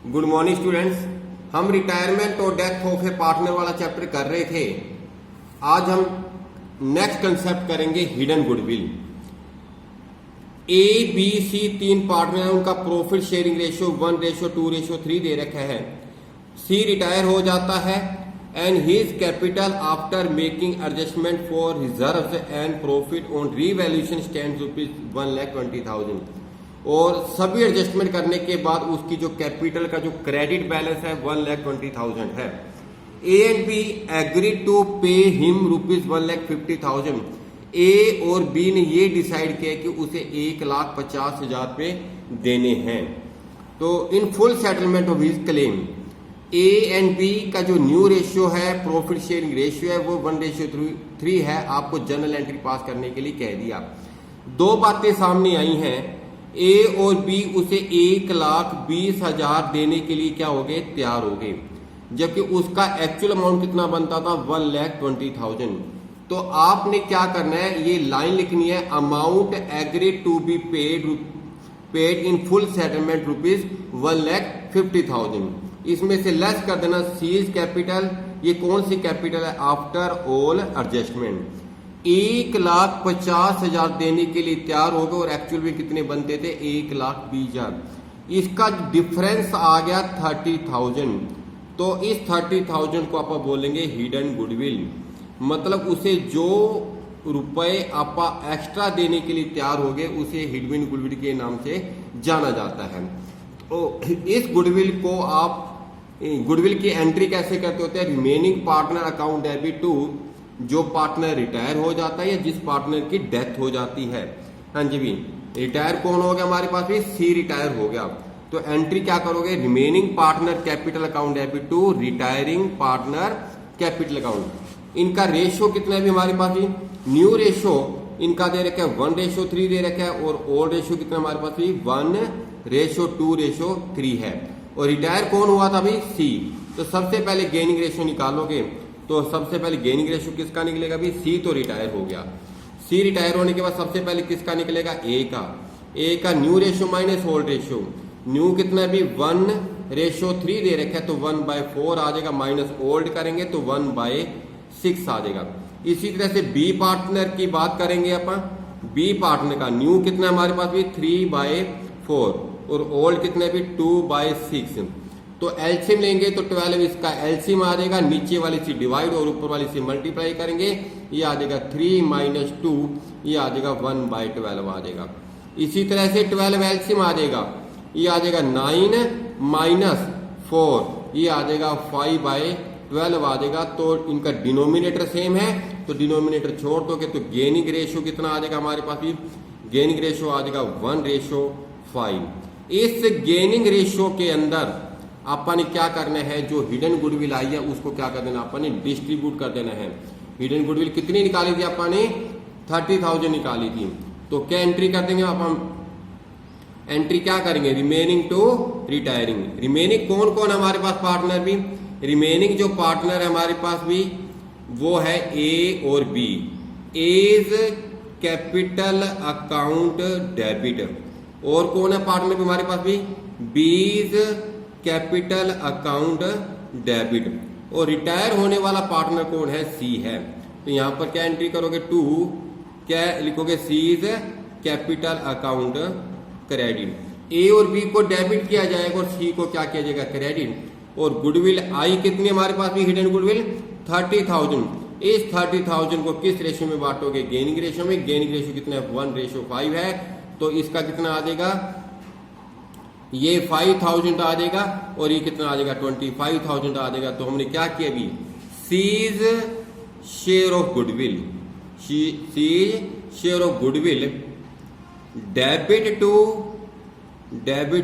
Good morning students. हम retirement और death of a partner वाला चैप्टर कर रहे थे। आज हम नेक्स्ट कंसेप्ट करेंगे hidden goodwill. A B C तीन पार्टनर हैं, उनका प्रॉफिट शेयरिंग रेशियो 1:2:3 दे रखा है। सी रिटायर हो जाता है and his capital after making adjustment for reserves and profit on revaluation stands ₹1,20,000 और सभी एडजस्टमेंट करने के बाद उसकी जो कैपिटल का जो क्रेडिट बैलेंस है 1,20,000 है। A and B agree to pay him ₹1,50,000। A और बी ने ये डिसाइड किया कि उसे 1,50,000 रुपये देने हैं। तो in full settlement of his claim A and B का जो न्यू रेशियो है, प्रॉफिट शेयरिंग रेशियो है, वो 1:3 है। आपको जनरल एंट्री पास करने के लिए कह दिया। दो बातें सामने आई हैं। ए और बी उसे 1,20,000 देने के लिए क्या हो गए, तैयार हो गए, जबकि उसका एक्चुअल अमाउंट कितना बनता था 1,20,000। तो आपने क्या करना है, ये लाइन लिखनी है, amount agree to be paid in full settlement ₹1,50,000। इसमें से लेस कर देना सीज कैपिटल। ये कौन सी कैपिटल है, आफ्टर ऑल एडजस्टमेंट। 1,50,000 देने के लिए तैयार हो गए और एक्चुअल में कितने बनते थे, 1,20,000। इसका डिफरेंस आ गया 30,000। तो इस 30,000 को आप बोलेंगे हिडन गुडविल। मतलब उसे जो रुपए आप एक्स्ट्रा देने के लिए तैयार हो गए उसे हिडन गुडविल के नाम से जाना जाता है। तो इस गुडविल को आप गुडविल की एंट्री कैसे करते होते हैं, remaining partner account debit to जो पार्टनर रिटायर हो जाता है या जिस पार्टनर की डेथ हो जाती है। हाँ जी भी, रिटायर कौन हो गया हमारे पास भी, सी रिटायर हो गया। तो एंट्री क्या करोगे, remaining partner capital account debit to retiring partner capital account. इनका रेशियो कितना है भी हमारे पास भी, न्यू रेशियो इनका दे रखा है 1:3 दे रखा है और ओल्ड रेशियो कितना हमारे पास भी 1:2:3 है। और रिटायर कौन हुआ था भाई, सी। तो सबसे पहले गेनिंग रेशियो निकालोगे तो सबसे पहले गेनिंग रेशियो किसका निकलेगा भी, सी तो रिटायर हो गया। सी रिटायर होने के बाद सबसे पहले किसका निकलेगा, ए का। ए का new ratio minus old ratio. New कितना है भी 1:3 दे रखा है तो 1/4 आ जाएगा, माइनस ओल्ड करेंगे तो 1/6 आ जाएगा। इसी तरह से बी पार्टनर की बात करेंगे अपन। बी पार्टनर का न्यू कितना है हमारे पास भी 3/4 और ओल्ड कितना है भी 2/6। तो एलसीएम लेंगे तो 12 इसका एलसीएम आ जाएगा, नीचे वाली से डिवाइड और ऊपर वाली से मल्टीप्लाई करेंगे, ये आ जाएगा 3 - 2, ये आ जाएगा 1/12 आ जाएगा। इसी तरह से 12 एलसीएम आ जाएगा, ये आ जाएगा 9 - 4, ये आ जाएगा 5/12 आ जाएगा। तो इनका डिनोमिनेटर सेम है तो डिनोमिनेटर छोड़ दोगे तो गेनिंग रेशियो कितना आ जाएगा हमारे पास भी, गेनिंग रेशियो आ जाएगा 1:5। इस गेनिंग रेशियो के अंदर आपने क्या करना है, जो हिडन गुडविल आई है उसको क्या कर देना, आपने डिस्ट्रीब्यूट कर देना है। हिडन गुडविल कितनी निकाली थी आपने, 30,000 निकाली थी। तो क्या एंट्री कर देंगे आप, एंट्री क्या करेंगे, रिमेनिंग टू रिटायरिंग। रिमेनिंग कौन कौन हमारे पास पार्टनर भी, रिमेनिंग जो पार्टनर है हमारे पास भी वो है ए और B. A's capital account debit. और कौन है पार्टनर भी हमारे पास भी, बीज कैपिटल अकाउंट डेबिट। और रिटायर होने वाला पार्टनर कौन है, सी है। तो यहां पर क्या एंट्री करोगे, टू क्या लिखोगे, सीज कैपिटल अकाउंट क्रेडिट। ए और बी को डेबिट किया जाएगा और सी को क्या किया जाएगा, क्रेडिट। और गुडविल आई कितनी हमारे पास भी, हिडन गुडविल 30,000। इस 30,000 को किस रेशियो में बांटोगे, गेनिंग रेशियो में। गेनिंग रेशियो कितना है 1:5 है तो इसका कितना आ जाएगा, ये 5,000 आ जाएगा और ये कितना आ जाएगा 25,000 आ जाएगा। तो हमने क्या किया अभी, C's share of goodwill, C's share of goodwill debit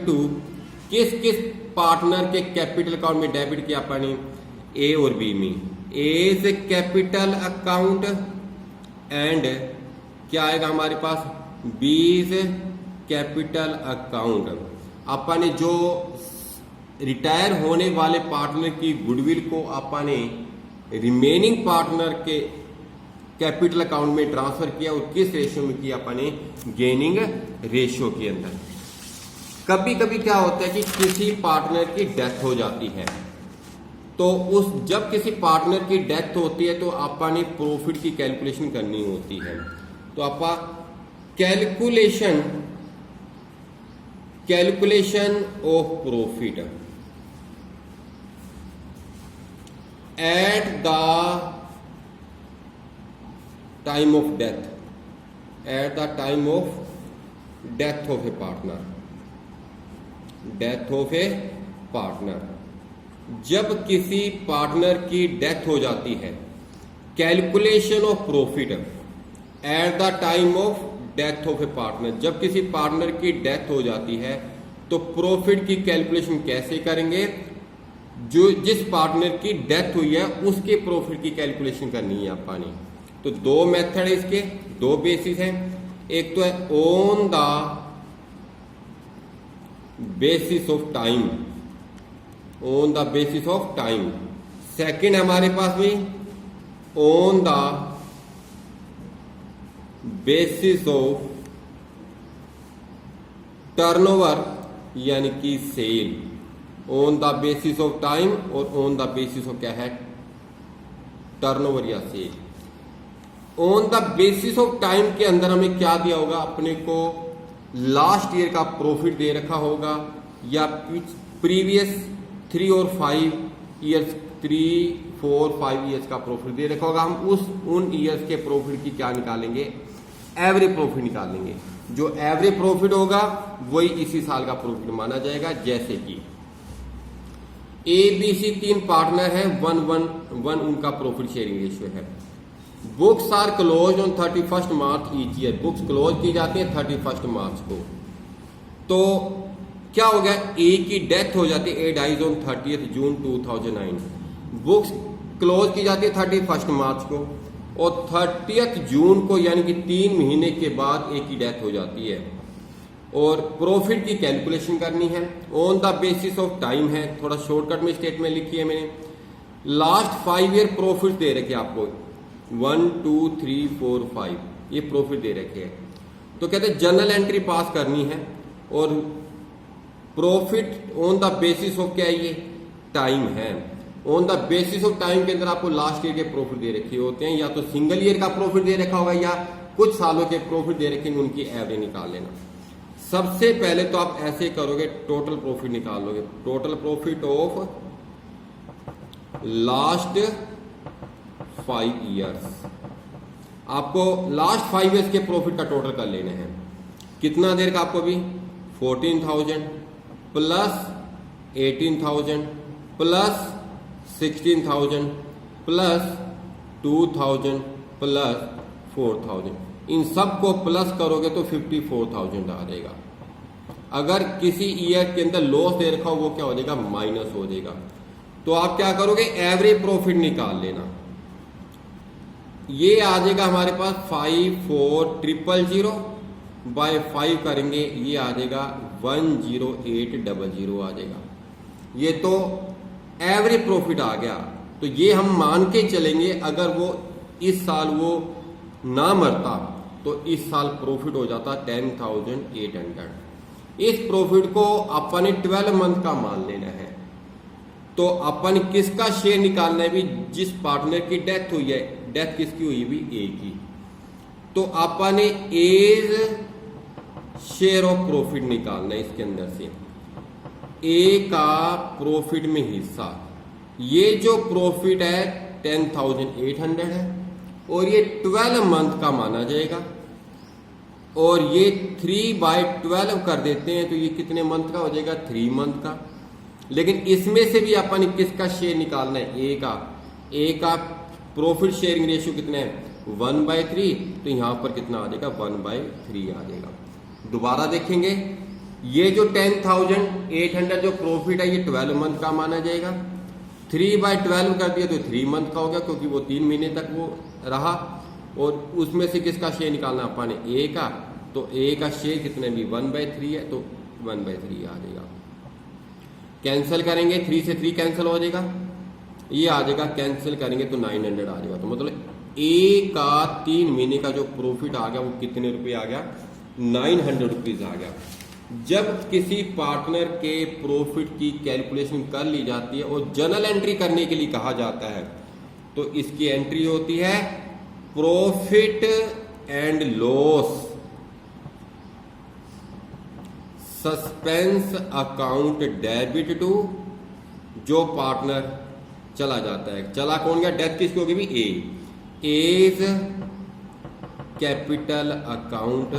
to किस किस पार्टनर के कैपिटल अकाउंट में डेबिट किया अपने, ए और बी में। एज कैपिटल अकाउंट एंड क्या आएगा हमारे पास, बीज कैपिटल अकाउंट। अपने जो रिटायर होने वाले पार्टनर की गुडविल को अपने रिमेनिंग पार्टनर के कैपिटल अकाउंट में ट्रांसफर किया और किस रेशियो में किया अपने, गेनिंग रेशियो के अंदर। कभी कभी क्या होता है कि किसी पार्टनर की डेथ हो जाती है, तो उस जब किसी पार्टनर की डेथ होती है तो आपने प्रॉफिट की कैलकुलेशन करनी होती है। तो आपका calculation of profit at the time of death, at the time of death of a partner, death of a partner, जब किसी पार्टनर की डेथ हो जाती है, calculation of profit at the time of death of a partner, जब किसी partner की death हो जाती है तो प्रॉफिट की कैलकुलेशन कैसे करेंगे, जो जिस पार्टनर की डेथ हुई है उसके प्रॉफिट की कैलकुलेशन करनी है आपने। तो दो मेथड है इसके, दो बेसिस हैं, एक तो है on the basis of time, on the basis of time, second हमारे पास भी on the basis of turnover यानी कि sale, on the basis of time और ऑन द बेसिस ऑफ क्या है, टर्नओवर या sale. On the basis of time के अंदर हमें क्या दिया होगा, अपने को लास्ट ईयर का प्रॉफिट दे रखा होगा या प्रीवियस 3 और 5 ईयर्स, 3, 4, 5 ईयर्स का प्रॉफिट दे रखा होगा। हम उन ईयर्स के प्रॉफिट की क्या निकालेंगे, एवरेज प्रॉफिट निकालेंगे। जो एवरेज प्रॉफिट होगा वही इसी साल का प्रॉफिट माना जाएगा। जैसे कि ABC 3 पार्टनर है, 1-1-1 उनका प्रॉफिट शेयरिंग रेशियो है। Books are close on 31 March each year, books close की जाती है 31 मार्च को। तो क्या हो गया, ए की डेथ हो जाती है, a dies on 30 June 2009, books close की जाती है 31 मार्च को और 30 जून को यानी कि 3 महीने के बाद ए की डेथ हो जाती है। और प्रॉफिट की कैलकुलेशन करनी है on the basis of time है, थोड़ा शॉर्टकट में स्टेटमेंट लिखी है मैंने। लास्ट 5 ईयर प्रॉफिट दे रखे आपको, 1, 2, 3, 4, 5 ये प्रॉफिट दे रखे हैं। तो कहते हैं जर्नल एंट्री पास करनी है और profit on the basis of क्या है, ये टाइम है। On the basis of time के अंदर आपको लास्ट ईयर के प्रॉफिट दे रखे होते हैं, या तो सिंगल ईयर का प्रॉफिट दे रखा होगा या कुछ सालों के प्रॉफिट दे रखे, उनकी एवरेज निकाल लेना। सबसे पहले तो आप ऐसे करोगे, टोटल प्रॉफिट निकाल लोगे, total profit of last 5 years. आपको लास्ट 5 ईयर्स के प्रॉफिट का टोटल कर लेने हैं। कितना देर का आपको भी 14,000 प्लस 18,000 प्लस 16,000 प्लस 2,000 प्लस 4,000, इन सब को प्लस करोगे तो 54,000 आ जाएगा। अगर किसी ईयर के अंदर लॉस दे रखा हो वो क्या हो जाएगा, माइनस हो जाएगा। तो आप क्या करोगे, एवरेज प्रॉफिट निकाल लेना। ये आ जाएगा हमारे पास 54,000 बाय 5 करेंगे, ये आ जाएगा 10800 आ जाएगा। ये तो एवरेज प्रॉफिट आ गया। तो ये हम मान के चलेंगे, अगर वो इस साल वो ना मरता तो इस साल प्रॉफिट हो जाता 10,800। इस प्रॉफिट को अपन 12 मंथ का मान लेना है। तो अपन किसका शेयर निकालना है भी, जिस पार्टनर की डेथ हुई है, डेथ किसकी हुई भी, ए की। तो अपन ने एज शेयर ऑफ प्रॉफिट निकालना है इसके अंदर से, ए का प्रॉफिट में हिस्सा। ये जो प्रॉफिट है 10,800 है और ये 12 मंथ का माना जाएगा। और ये 3/12 कर देते हैं तो ये कितने मंथ का हो जाएगा, 3 मंथ का। लेकिन इसमें से भी अपन किसका शेयर निकालना है, ए का। ए का प्रॉफिट शेयरिंग रेशियो कितना है, 1/3। तो यहां पर कितना आ जाएगा, 1/3 आ जाएगा। दोबारा देखेंगे, ये जो 10,800 जो प्रॉफिट है ये 12 मंथ का माना जाएगा। 3/12 कर दिया तो 3 मंथ का हो गया, क्योंकि वो 3 महीने तक वो रहा। और उसमें से किसका शेयर निकालना अपन ने, ए का। तो ए का शेयर कितने भी 1/3 है, तो 1/3 आ जाएगा। कैंसिल करेंगे, 3 से 3 कैंसिल हो जाएगा, ये आ जाएगा। कैंसिल करेंगे तो 900 आ जाएगा। तो मतलब ए का 3 महीने का जो प्रॉफिट आ गया वो कितने रुपए आ गया, 900 रुपीज आ गया। जब किसी पार्टनर के प्रॉफिट की कैलकुलेशन कर ली जाती है और जर्नल एंट्री करने के लिए कहा जाता है, तो इसकी एंट्री होती है profit and loss suspense account debit to, जो पार्टनर चला जाता है, चला कौन गया, डेथ किसकी होगी भी, एज कैपिटल अकाउंट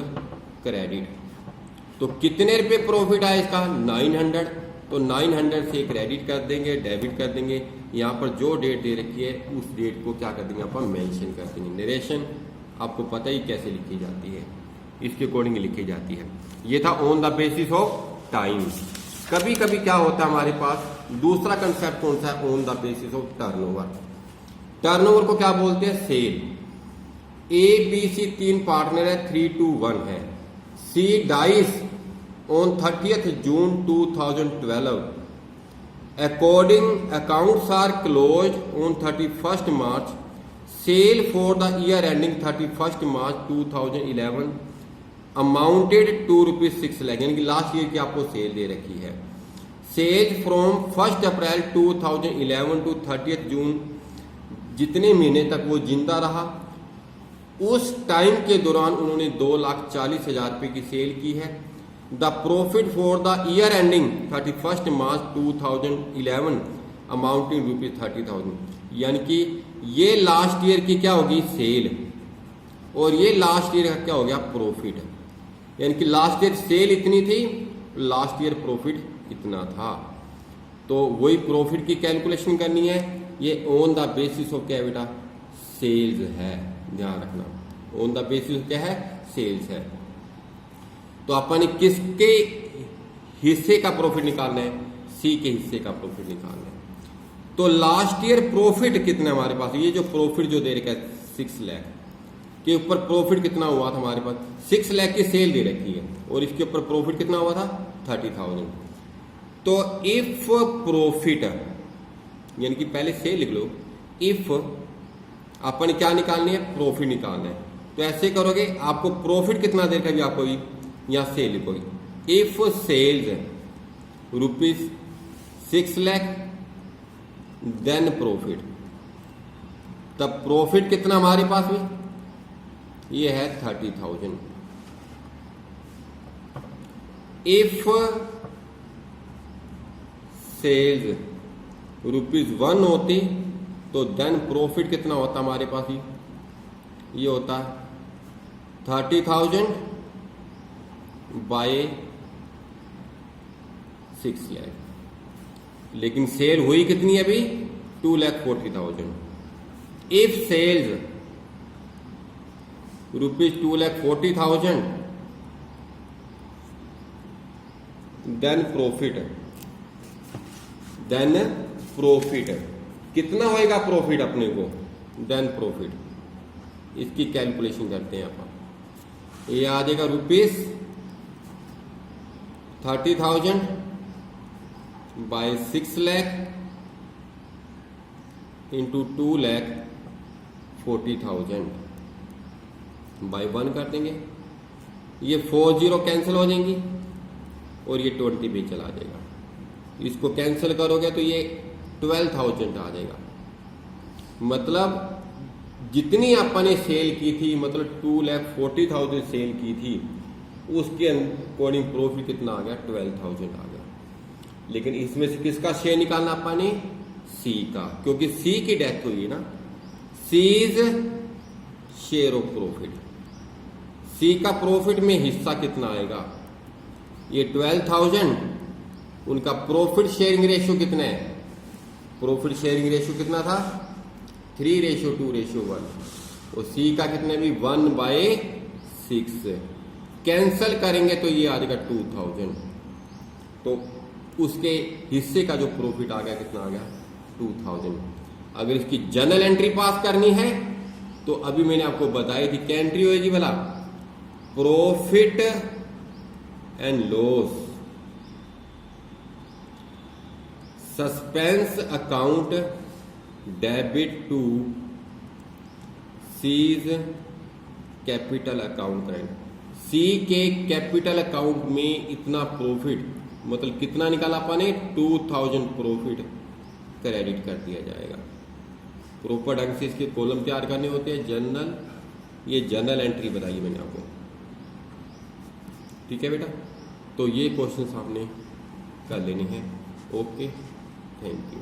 क्रेडिट। तो कितने रुपए प्रॉफिट आया इसका, 900, तो 900 से क्रेडिट कर देंगे, डेबिट कर देंगे। यहाँ पर जो डेट दे रखी है उस डेट को क्या कर देंगे अपन, मेंशन कर देंगे। नरेशन आपको पता ही कैसे लिखी जाती है, इसके अकॉर्डिंग लिखी जाती है। ये था on the basis of time. कभी कभी क्या होता है हमारे पास दूसरा कंसेप्ट कौन सा है, on the basis of turnover. Turnover को क्या बोलते हैं, sale. A B C 3 partner है, 3 to 1 है। C dies on 30th June 2012। According accounts are close on 31st March। Sale for the year ending 31st March 2011 amounted to ₹6 lakh, यानी कि last year की आपको सेल दे रखी है। Sale from 1 April 2011 to 30th June, जितने महीने तक वो जिंदा रहा उस टाइम के दौरान उन्होंने 2,40,000 रुपए की सेल की है। The profit for the year ending 31st March 2011 amounting ₹30,000, यानी कि ये लास्ट ईयर की क्या होगी, सेल, और ये लास्ट ईयर का क्या हो गया, प्रॉफिट। यानी कि लास्ट ईयर सेल इतनी थी, लास्ट ईयर प्रॉफिट इतना था। तो वही प्रॉफिट की कैलकुलेशन करनी है। ये ऑन द बेसिस ऑफ क्या बेटा, सेल्स है, ध्यान रखना। ऑन द बेसिस क्या है, सेल्स है। तो अपन किसके हिस्से का प्रॉफिट निकालना है, सी के हिस्से का प्रॉफिट निकालना है। तो लास्ट ईयर प्रॉफिट कितना हमारे पास, ये जो प्रॉफिट जो दे रखा है 6 लाख के ऊपर प्रॉफिट कितना हुआ था हमारे पास, 6 लाख की सेल दे रखी है और इसके ऊपर प्रॉफिट कितना हुआ था, 30,000। तो इफ प्रॉफिट, यानी कि पहले सेल लिख लो, इफ अपन क्या निकालनी है, प्रॉफिट निकालना है। तो ऐसे करोगे, आपको प्रॉफिट कितना देर का भी आपको यहां सेल लिखोगे। If sales ₹6 lakh then profit, तब प्रॉफिट कितना हमारे पास में, ये है 30,000। इफ सेल्स ₹1 होती तो देन प्रॉफिट कितना होता हमारे पास ही, ये होता 30,000 बाय 6 लाख। लेकिन सेल हुई कितनी है अभी, 2,40,000। इफ सेल्स ₹2,40,000 देन प्रॉफिट कितना होएगा, प्रॉफिट अपने को, देन प्रॉफिट, इसकी कैलकुलेशन करते हैं आप। ये आ जाएगा ₹30,000 बाय 6 लाख इंटू 2,40,000 बाय 1 कर देंगे। ये 40 कैंसिल हो जाएंगी और ये 20 पे चला जाएगा। इसको कैंसिल करोगे तो ये 12,000 आ जाएगा। मतलब जितनी आपने सेल की थी, मतलब 2,40,000 सेल की थी, उसके अकॉर्डिंग प्रॉफिट कितना आ गया, 12,000 आ गया। लेकिन इसमें से किसका शेयर निकालना आपने, सी का, क्योंकि सी की डेथ हुई ना। सीज शेयर ऑफ प्रॉफिट, सी का प्रॉफिट में हिस्सा कितना आएगा, ये 12,000। उनका प्रॉफिट शेयरिंग रेशियो कितना है, प्रॉफिट शेयरिंग रेशियो कितना था, 3:2:1, और सी का कितने भी 1/6। कैंसल करेंगे तो ये आ जाएगा 2,000। तो उसके हिस्से का जो प्रॉफिट आ गया कितना आ गया, 2,000। अगर इसकी जर्नल एंट्री पास करनी है तो अभी मैंने आपको बताई थी क्या एंट्री होगी भला, profit and loss suspense account debit to C's capital account credit. C के कैपिटल अकाउंट में इतना प्रॉफिट, मतलब कितना निकाला अपन ने, 2000 प्रॉफिट क्रेडिट कर दिया जाएगा। प्रॉपर ढंग से इसके कॉलम तैयार करने होते हैं। जर्नल, ये जर्नल एंट्री बताइए मैंने आपको, ठीक है बेटा। तो ये क्वेश्चन आपने कर लेने हैं। Okay, thank you.